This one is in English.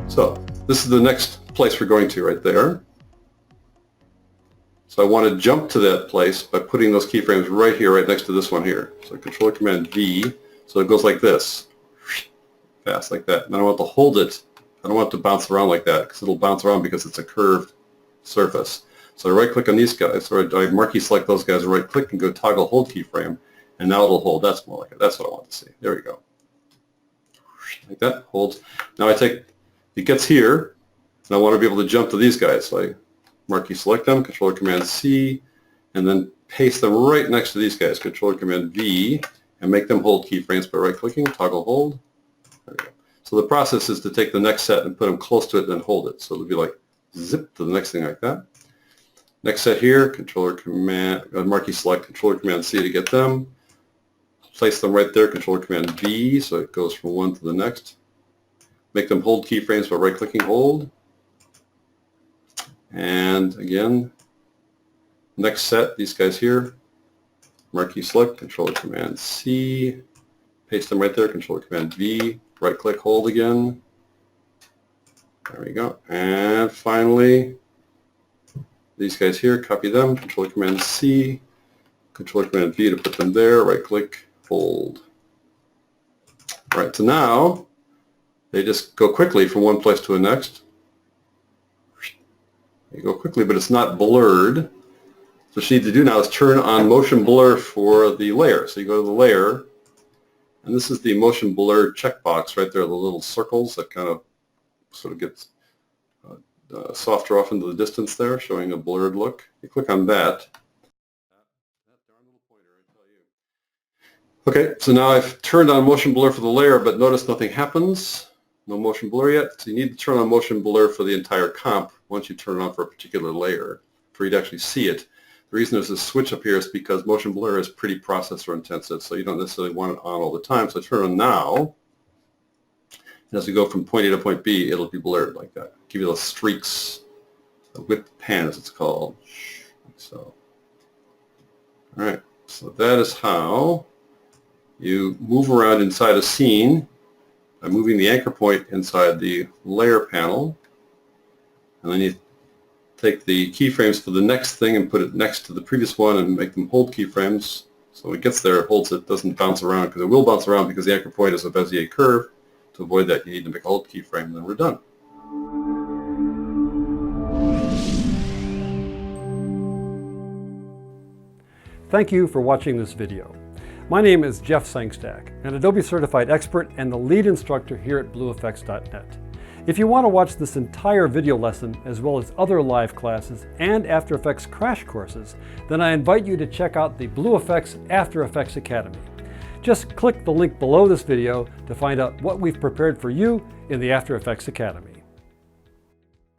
So this is the next place we're going to right there. So I want to jump to that place by putting those keyframes right here, right next to this one here. So Control Command V, so it goes like this, fast like that. And I want to hold it. I don't want it to bounce around like that because it'll bounce around because it's a curved surface. So I right click on these guys, or I marquee select those guys, right click and go toggle hold keyframe, and now it'll hold. That's more like it. That's what I want to see. There we go. Like that, holds. Now I take, it gets here, and I want to be able to jump to these guys. So I marquee select them, Control Command C, and then paste them right next to these guys, Control Command V, and make them hold keyframes by right clicking, toggle hold. There we go. So the process is to take the next set and put them close to it and then hold it. So it'll be like zip to the next thing like that. Next set here, Controller Command, marquee select, Controller Command C to get them. Place them right there, Controller Command V, so it goes from one to the next. Make them hold keyframes by right-clicking hold. And again, next set, these guys here, marquee select, Controller Command C, paste them right there, Controller Command V, right-click, hold again. There we go. And finally, these guys here, copy them, Control Command C, Control Command V to put them there, right click, hold. All right, so now they just go quickly from one place to the next. They go quickly, but it's not blurred. So what you need to do now is turn on motion blur for the layer. So you go to the layer, and this is the motion blur checkbox right there, the little circles that kind of sort of gets softer off into the distance there, showing a blurred look. You click on that. That darn little pointer, I tell you. Okay, so now I've turned on motion blur for the layer, but notice nothing happens. No motion blur yet. So you need to turn on motion blur for the entire comp once you turn it on for a particular layer for you to actually see it. The reason there's this switch up here is because motion blur is pretty processor intensive, so you don't necessarily want it on all the time. So turn on now. And as we go from point A to point B, it'll be blurred like that. Give you those streaks, a whip pan as it's called. So, all right. So that is how you move around inside a scene by moving the anchor point inside the layer panel. And then you take the keyframes for the next thing and put it next to the previous one and make them hold keyframes. So when it gets there, it holds it, doesn't bounce around, because it will bounce around because the anchor point is a Bezier curve. To avoid that, you need to make a hold keyframe, and then we're done. Thank you for watching this video. My name is Jeff Sengstack, an Adobe Certified Expert and the lead instructor here at BlueFX.net. If you want to watch this entire video lesson, as well as other live classes and After Effects crash courses, then I invite you to check out the BlueFX After Effects Academy. Just click the link below this video to find out what we've prepared for you in the After Effects Academy.